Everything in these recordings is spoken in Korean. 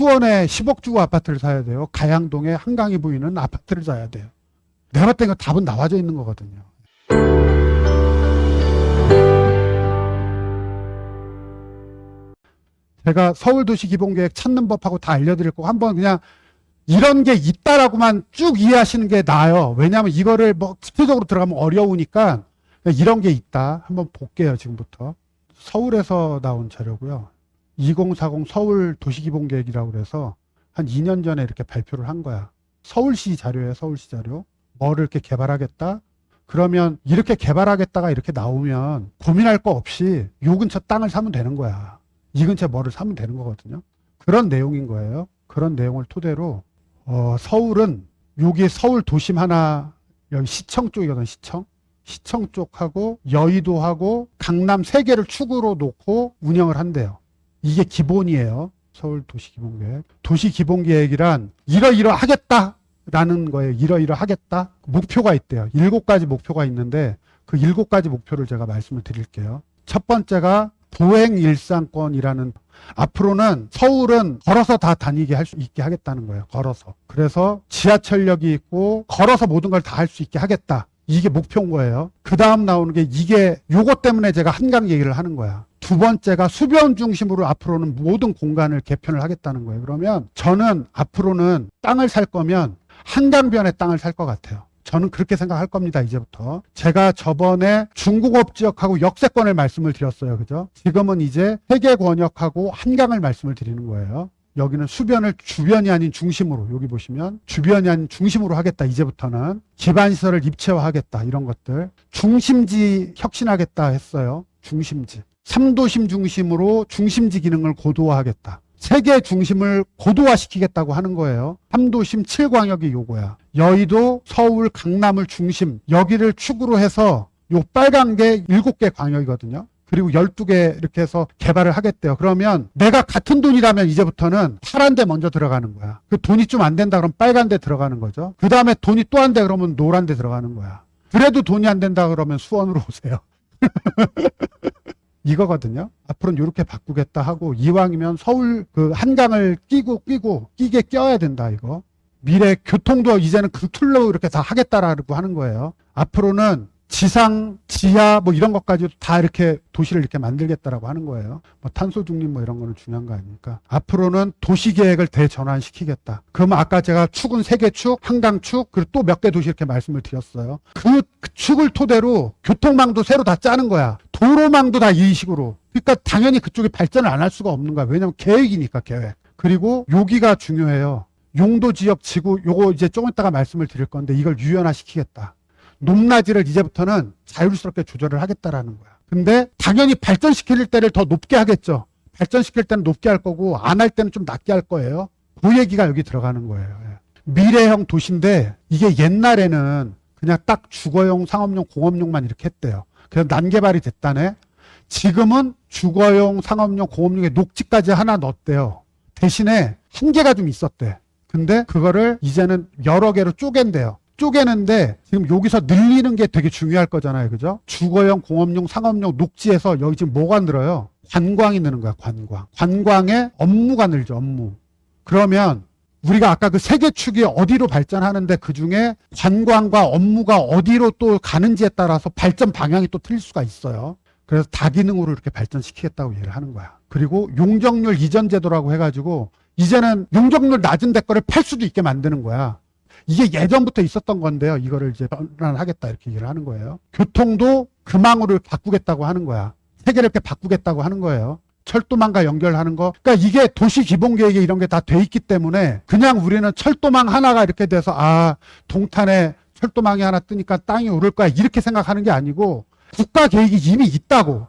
수원에 10억 주고 아파트를 사야 돼요? 가양동에 한강이 보이는 아파트를 사야 돼요? 내가 봤을 때 이거 답은 나와져 있는 거거든요. 제가 서울도시기본계획 찾는 법하고 다 알려드릴 거고 한번 그냥 이런 게 있다라고만 쭉 이해하시는 게 나아요. 왜냐하면 이거를 뭐 구체적으로 들어가면 어려우니까 이런 게 있다. 한번 볼게요. 지금부터. 서울에서 나온 자료고요. 2040 서울도시기본계획이라고 그래서 한 2년 전에 이렇게 발표를 한 거야. 서울시 자료예요. 서울시 자료. 뭐를 이렇게 개발하겠다. 그러면 이렇게 개발하겠다가 이렇게 나오면 고민할 거 없이 요 근처 땅을 사면 되는 거야. 이 근처에 뭐를 사면 되는 거거든요. 그런 내용인 거예요. 그런 내용을 토대로 서울은 여기 서울 도심 하나 여기 시청 쪽이거든. 시청 쪽하고 여의도하고 강남 3개를 축으로 놓고 운영을 한대요. 이게 기본이에요. 서울 도시기본계획. 도시기본계획이란 이러이러하겠다라는 거예요. 이러이러하겠다. 목표가 있대요. 7가지 목표가 있는데 그 7가지 목표를 제가 말씀을 드릴게요. 첫 번째가 보행일상권이라는, 앞으로는 서울은 걸어서 다 다니게 할 수 있게 하겠다는 거예요. 걸어서. 그래서 지하철역이 있고 걸어서 모든 걸 다 할 수 있게 하겠다. 이게 목표인 거예요. 그 다음 나오는 게 이게 요것 때문에 제가 한강 얘기를 하는 거야. 두 번째가 수변 중심으로 앞으로는 모든 공간을 개편을 하겠다는 거예요. 그러면 저는 앞으로는 땅을 살 거면 한강변에 땅을 살 것 같아요. 저는 그렇게 생각할 겁니다. 이제부터. 제가 저번에 중국업지역하고 역세권을 말씀을 드렸어요. 그죠? 지금은 이제 세계권역하고 한강을 말씀을 드리는 거예요. 여기는 수변을 주변이 아닌 중심으로, 여기 보시면 주변이 아닌 중심으로 하겠다. 이제부터는 기반시설을 입체화하겠다. 이런 것들. 중심지 혁신하겠다 했어요. 중심지. 3도심 중심으로 중심지 기능을 고도화하겠다. 세계 중심을 고도화시키겠다고 하는 거예요. 3도심 7광역이 요거야. 여의도, 서울, 강남을 중심, 여기를 축으로 해서 요 빨간 게 7개 광역이거든요. 그리고 12개 이렇게 해서 개발을 하겠대요. 그러면 내가 같은 돈이라면 이제부터는 파란 데 먼저 들어가는 거야. 그 돈이 좀 안 된다 그러면 빨간 데 들어가는 거죠. 그 다음에 돈이 또 안 돼 그러면 노란 데 들어가는 거야. 그래도 돈이 안 된다 그러면 수원으로 오세요. 이거거든요. 앞으로는 이렇게 바꾸겠다 하고, 이왕이면 서울 그 한강을 끼게 껴야 된다. 이거 미래 교통도 이제는 그 툴로 이렇게 다 하겠다라고 하는 거예요. 앞으로는 지상, 지하 뭐 이런 것까지도 다 이렇게 도시를 이렇게 만들겠다라고 하는 거예요. 뭐 탄소 중립 뭐 이런 거는 중요한 거 아니니까. 앞으로는 도시 계획을 대전환시키겠다. 그러면 아까 제가 축은 3개 축, 한강 축, 그리고 또 몇 개 도시 이렇게 말씀을 드렸어요. 그 축을 토대로 교통망도 새로 다 짜는 거야. 도로망도 다 이 식으로. 그러니까 당연히 그쪽이 발전을 안 할 수가 없는 거야. 왜냐면 계획이니까, 계획. 그리고 여기가 중요해요. 용도 지역 지구, 요거 이제 조금 있다가 말씀을 드릴 건데 이걸 유연화시키겠다. 높낮이를 이제부터는 자율스럽게 조절을 하겠다라는 거야. 근데 당연히 발전시킬 때를 더 높게 하겠죠. 발전시킬 때는 높게 할 거고 안 할 때는 좀 낮게 할 거예요. 그 얘기가 여기 들어가는 거예요. 미래형 도시인데 이게 옛날에는 그냥 딱 주거용, 상업용, 공업용만 이렇게 했대요. 그래서 난개발이 됐다네. 지금은 주거용, 상업용, 공업용에 녹지까지 하나 넣었대요. 대신에 한계가 좀 있었대. 근데 그거를 이제는 여러 개로 쪼갠대요. 쪼개는데 지금 여기서 늘리는 게 되게 중요할 거잖아요. 그죠? 주거용, 공업용, 상업용, 녹지에서 여기 지금 뭐가 늘어요? 관광이 느는 거야. 관광의 업무가 늘죠. 업무. 그러면 우리가 아까 그 3개 축이 어디로 발전하는데 그중에 관광과 업무가 어디로 또 가는지에 따라서 발전 방향이 또 틀릴 수가 있어요. 그래서 다기능으로 이렇게 발전시키겠다고 얘기를 하는 거야. 그리고 용적률 이전 제도라고 해가지고 이제는 용적률 낮은 데 거를 팔 수도 있게 만드는 거야. 이게 예전부터 있었던 건데요. 이거를 이제 변환하겠다 이렇게 얘기를 하는 거예요. 교통도 금항으로 바꾸겠다고 하는 거야. 세계를 이렇게 바꾸겠다고 하는 거예요. 철도망과 연결하는 거. 그러니까 이게 도시 기본 계획에 이런 게 다 돼 있기 때문에 그냥 우리는 철도망 하나가 이렇게 돼서 동탄에 철도망이 하나 뜨니까 땅이 오를 거야 이렇게 생각하는 게 아니고 국가 계획이 이미 있다고.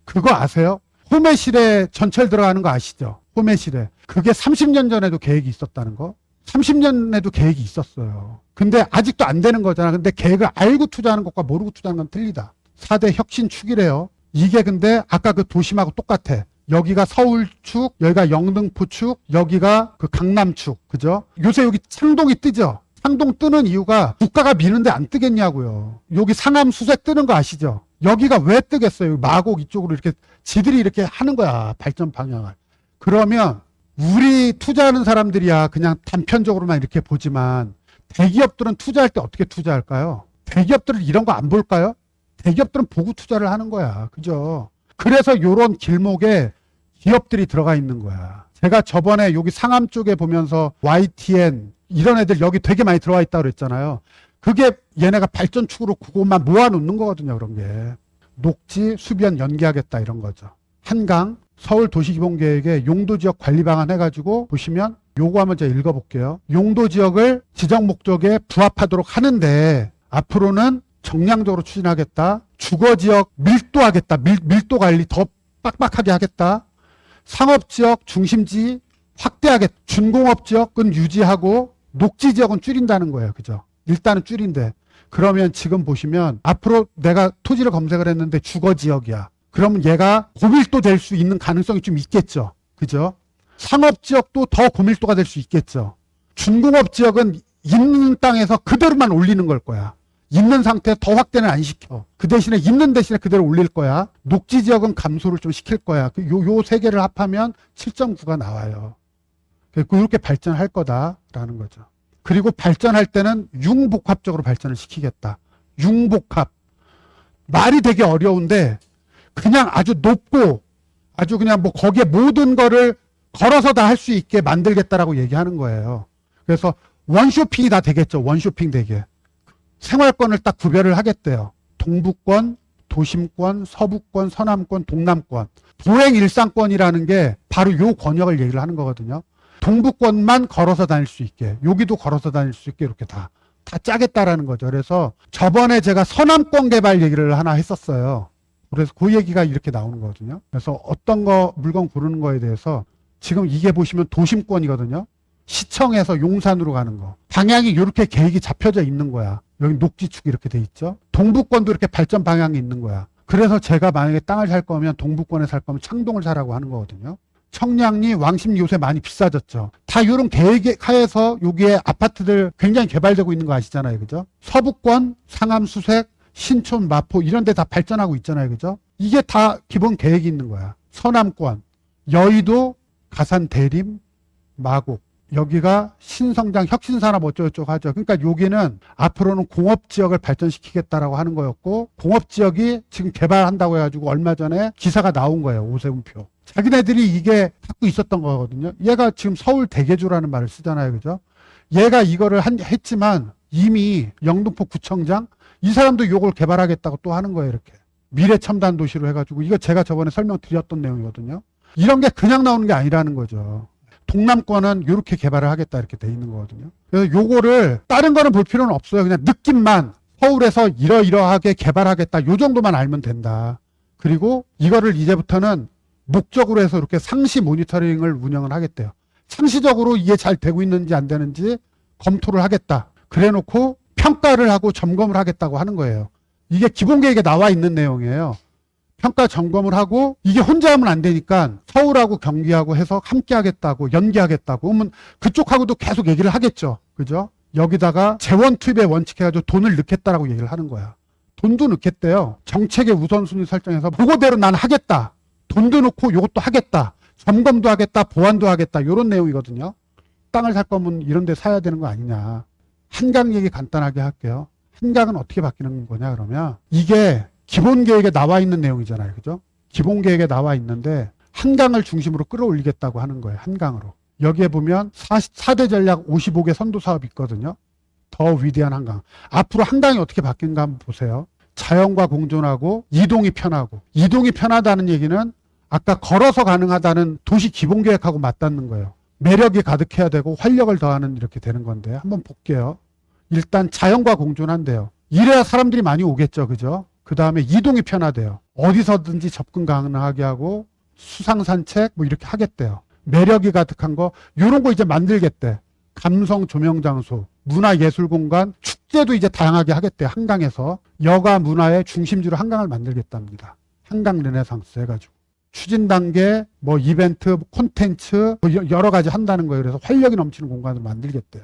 그거 아세요? 호매실에 전철 들어가는 거 아시죠? 호매실에. 그게 30년 전에도 계획이 있었다는 거. 30년에도 계획이 있었어요. 근데 아직도 안 되는 거잖아. 근데 계획을 알고 투자하는 것과 모르고 투자하는 건 틀리다. 4대 혁신축이래요. 이게 근데 아까 그 도심하고 똑같아. 여기가 서울축, 여기가 영등포축, 여기가 그 강남축. 그죠? 요새 여기 창동이 뜨죠? 창동 뜨는 이유가 국가가 미는데 안 뜨겠냐고요. 여기 상암 수색 뜨는 거 아시죠? 여기가 왜 뜨겠어요? 마곡 이쪽으로 이렇게 지들이 이렇게 하는 거야. 발전 방향을. 그러면 우리 투자하는 사람들이야 그냥 단편적으로만 이렇게 보지만 대기업들은 투자할 때 어떻게 투자할까요? 대기업들은 이런 거 안 볼까요? 대기업들은 보고 투자를 하는 거야. 그죠? 그래서 요런 길목에 기업들이 들어가 있는 거야. 제가 저번에 여기 상암 쪽에 보면서 YTN 이런 애들 여기 되게 많이 들어와 있다고 그랬잖아요. 그게 얘네가 발전축으로 그것만 모아놓는 거거든요. 그런 게. 녹지, 수변 연계하겠다 이런 거죠. 한강, 서울도시기본계획의 용도지역 관리 방안 해가지고 보시면 요거 한번 제가 읽어볼게요. 용도지역을 지정 목적에 부합하도록 하는데 앞으로는 정량적으로 추진하겠다. 주거지역 밀도하겠다. 밀도 관리 더 빡빡하게 하겠다. 상업지역 중심지 확대하겠다. 준공업지역은 유지하고 녹지지역은 줄인다는 거예요. 그죠? 일단은 줄인대. 그러면 지금 보시면 앞으로 내가 토지를 검색을 했는데 주거지역이야. 그러면 얘가 고밀도 될 수 있는 가능성이 좀 있겠죠. 그죠? 상업지역도 더 고밀도가 될 수 있겠죠. 준공업지역은 있는 땅에서 그대로만 올리는 걸 거야. 있는 상태에 더 확대는 안 시켜. 그 대신에 있는 대신에 그대로 올릴 거야. 녹지지역은 감소를 좀 시킬 거야. 요 세 개를 합하면 7.9가 나와요. 그렇게 발전할 거다라는 거죠. 그리고 발전할 때는 융복합적으로 발전을 시키겠다. 융복합. 말이 되게 어려운데 그냥 아주 높고 아주 그냥 뭐 거기에 모든 거를 걸어서 다 할 수 있게 만들겠다라고 얘기하는 거예요. 그래서 원쇼핑이 다 되겠죠. 원쇼핑 되게. 생활권을 딱 구별을 하겠대요. 동부권, 도심권, 서부권, 서남권, 동남권. 도행 일상권이라는 게 바로 요 권역을 얘기를 하는 거거든요. 동부권만 걸어서 다닐 수 있게, 여기도 걸어서 다닐 수 있게 이렇게 다 짜겠다라는 거죠. 그래서 저번에 제가 서남권 개발 얘기를 하나 했었어요. 그래서 그 얘기가 이렇게 나오는 거거든요. 그래서 어떤 거 물건 고르는 거에 대해서 지금 이게 보시면 도심권이거든요. 시청에서 용산으로 가는 거. 방향이 이렇게 계획이 잡혀져 있는 거야. 여기 녹지축이 이렇게 돼 있죠. 동부권도 이렇게 발전 방향이 있는 거야. 그래서 제가 만약에 땅을 살 거면 동부권에 살 거면 창동을 사라고 하는 거거든요. 청량리, 왕십리 요새 많이 비싸졌죠. 다 이런 계획 하에서 여기에 아파트들 굉장히 개발되고 있는 거 아시잖아요. 그죠? 서부권, 상암, 수색, 신촌, 마포 이런 데 다 발전하고 있잖아요. 그죠? 이게 다 기본 계획이 있는 거야. 서남권, 여의도, 가산, 대림, 마곡. 여기가 신성장, 혁신산업 어쩌고저쩌고 하죠. 그러니까 여기는 앞으로는 공업지역을 발전시키겠다라고 하는 거였고, 공업지역이 지금 개발한다고 해가지고 얼마 전에 기사가 나온 거예요. 오세훈표. 자기네들이 이게 갖고 있었던 거거든요. 얘가 지금 서울 대개조라는 말을 쓰잖아요. 그죠? 얘가 이거를 했지만 이미 영등포 구청장, 이 사람도 이걸 개발하겠다고 또 하는 거예요. 이렇게. 미래첨단 도시로 해가지고, 이거 제가 저번에 설명드렸던 내용이거든요. 이런 게 그냥 나오는 게 아니라는 거죠. 동남권은 이렇게 개발을 하겠다 이렇게 돼 있는 거거든요. 그래서 요거를 다른 거는 볼 필요는 없어요. 그냥 느낌만 서울에서 이러이러하게 개발하겠다 요 정도만 알면 된다. 그리고 이거를 이제부터는 목적으로 해서 이렇게 상시 모니터링을 운영을 하겠대요. 상시적으로 이게 잘 되고 있는지 안 되는지 검토를 하겠다. 그래 놓고 평가를 하고 점검을 하겠다고 하는 거예요. 이게 기본계획에 나와 있는 내용이에요. 평가 점검을 하고 이게 혼자 하면 안 되니까 서울하고 경기하고 해서 함께 하겠다고 연계하겠다고 그러면 그쪽하고도 계속 얘기를 하겠죠. 그죠? 여기다가 재원 투입의 원칙 해가지고 돈을 넣겠다라고 얘기를 하는 거야. 돈도 넣겠대요. 정책의 우선순위 설정해서 그거대로 난 하겠다. 돈도 넣고 이것도 하겠다. 점검도 하겠다. 보완도 하겠다. 이런 내용이거든요. 땅을 살 거면 이런 데 사야 되는 거 아니냐. 한강 얘기 간단하게 할게요. 한강은 어떻게 바뀌는 거냐 그러면 이게 기본계획에 나와 있는 내용이잖아요. 그죠? 기본계획에 나와 있는데 한강을 중심으로 끌어올리겠다고 하는 거예요. 한강으로. 여기에 보면 4대 전략 55개 선도 사업이 있거든요. 더 위대한 한강. 앞으로 한강이 어떻게 바뀐가 한번 보세요. 자연과 공존하고 이동이 편하고. 이동이 편하다는 얘기는 아까 걸어서 가능하다는 도시 기본계획하고 맞닿는 거예요. 매력이 가득해야 되고 활력을 더하는 이렇게 되는 건데 한번 볼게요. 일단 자연과 공존한대요. 이래야 사람들이 많이 오겠죠. 그죠? 그 다음에 이동이 편하대요. 어디서든지 접근 가능하게 하고 수상산책 뭐 이렇게 하겠대요. 매력이 가득한 거 이런 거 이제 만들겠대. 감성 조명장소, 문화예술공간, 축제도 이제 다양하게 하겠대요. 한강에서. 여가 문화의 중심지로 한강을 만들겠답니다. 한강 르네상스 해가지고. 추진 단계, 뭐 이벤트, 콘텐츠 뭐 여러 가지 한다는 거예요. 그래서 활력이 넘치는 공간을 만들겠대요.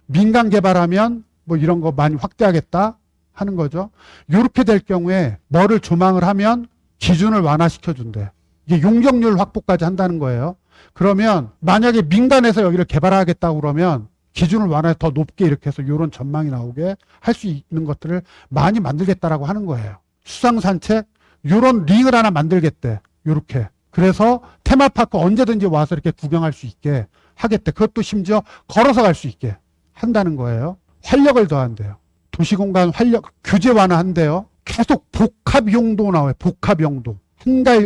민간 개발하면 뭐 이런 거 많이 확대하겠다 하는 거죠. 이렇게 될 경우에 뭐를 조망을 하면 기준을 완화시켜 준대. 이게 용적률 확보까지 한다는 거예요. 그러면 만약에 민간에서 여기를 개발하겠다고 그러면 기준을 완화해서 더 높게 이렇게 해서 이런 전망이 나오게 할 수 있는 것들을 많이 만들겠다라고 하는 거예요. 수상산책 이런 링을 하나 만들겠대. 요렇게. 그래서 테마파크 언제든지 와서 이렇게 구경할 수 있게 하겠대. 그것도 심지어 걸어서 갈 수 있게 한다는 거예요. 활력을 더한대요. 도시공간 활력 규제 완화한대요. 계속 복합 용도 나와요. 복합 용도.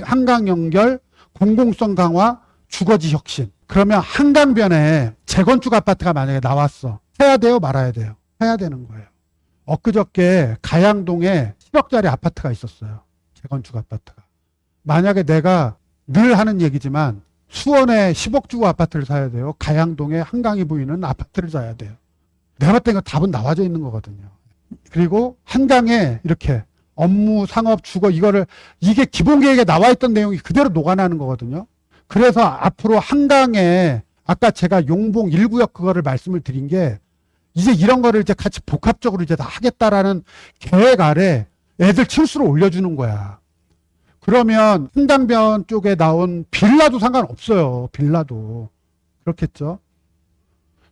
한강 연결, 공공성 강화, 주거지 혁신. 그러면 한강변에 재건축 아파트가 만약에 나왔어. 해야 돼요? 말아야 돼요? 해야 되는 거예요. 엊그저께 가양동에 10억짜리 아파트가 있었어요. 재건축 아파트가. 만약에 내가 늘 하는 얘기지만 수원에 10억 주고 아파트를 사야 돼요. 가양동에 한강이 보이는 아파트를 사야 돼요. 내가 봤을 때 이거 답은 나와져 있는 거거든요. 그리고 한강에 이렇게 업무, 상업, 주거 이게 기본계획에 나와 있던 내용이 그대로 녹아나는 거거든요. 그래서 앞으로 한강에 아까 제가 용봉 1구역 그거를 말씀을 드린 게 이제 이런 거를 이제 같이 복합적으로 이제 다 하겠다라는 계획 아래 애들 층수를 올려주는 거야. 그러면 한강변 쪽에 나온 빌라도 상관없어요. 빌라도. 그렇겠죠.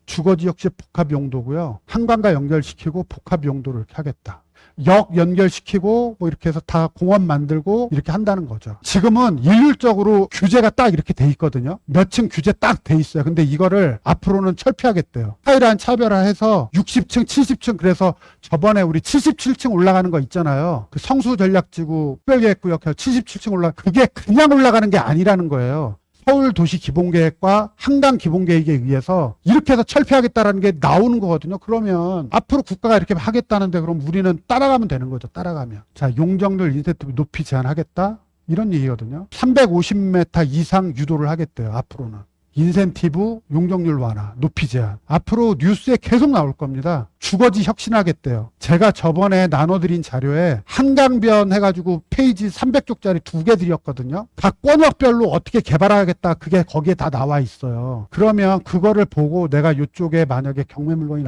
주거지 역시 복합 용도고요. 한강과 연결시키고 복합 용도를 이렇게 하겠다. 역 연결시키고 뭐 이렇게 해서 다 공원 만들고 이렇게 한다는 거죠. 지금은 일률적으로 규제가 딱 이렇게 돼 있거든요. 몇 층 규제 딱 돼 있어요. 근데 이거를 앞으로는 철폐하겠대요. 타일한 차별화해서 60층, 70층 그래서 저번에 우리 77층 올라가는 거 있잖아요. 그 성수전략지구 특별계획구역에서 77층 그게 그냥 올라가는 게 아니라는 거예요. 서울도시기본계획과 한강기본계획에 의해서 이렇게 해서 철폐하겠다라는 게 나오는 거거든요. 그러면 앞으로 국가가 이렇게 하겠다는데 그럼 우리는 따라가면 되는 거죠. 따라가면. 자, 용적률 인센티브 높이 제한하겠다? 이런 얘기거든요. 350m 이상 유도를 하겠대요. 앞으로는. 인센티브, 용적률 완화, 높이 제한. 앞으로 뉴스에 계속 나올 겁니다. 주거지 혁신하겠대요. 제가 저번에 나눠드린 자료에 한강변 해가지고 페이지 300쪽짜리 2개 드렸거든요. 각 권역별로 어떻게 개발하겠다. 그게 거기에 다 나와 있어요. 그러면 그거를 보고 내가 이쪽에 만약에 경매 물건이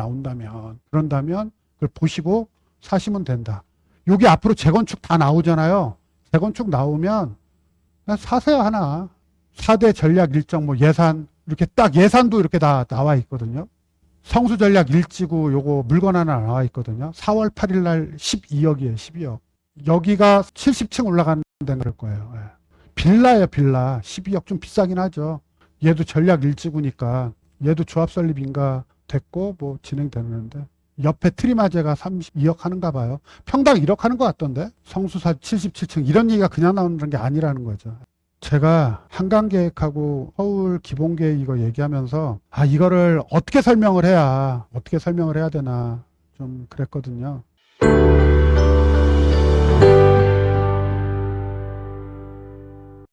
그런다면 그걸 보시고 사시면 된다. 여기 앞으로 재건축 다 나오잖아요. 재건축 나오면 그냥 사세요 하나. 4대 전략 일정 예산 이렇게 딱 예산도 이렇게 다 나와 있거든요. 성수 전략 일지구 요거 물건 하나 나와 있거든요. 4월 8일 날 12억이에요. 12억. 여기가 70층 올라가는 데는 그럴 거예요. 예. 빌라예요, 빌라. 12억 좀 비싸긴 하죠. 얘도 전략 일지구니까 얘도 조합 설립인가 됐고 뭐 진행되는데 옆에 트리마제가 32억 하는가 봐요. 평당 1억 하는 것 같던데. 성수사 77층 이런 얘기가 그냥 나오는 게 아니라는 거죠. 제가 한강계획하고 서울 기본계획 이거 얘기하면서 이거를 어떻게 설명을 해야 되나 좀 그랬거든요.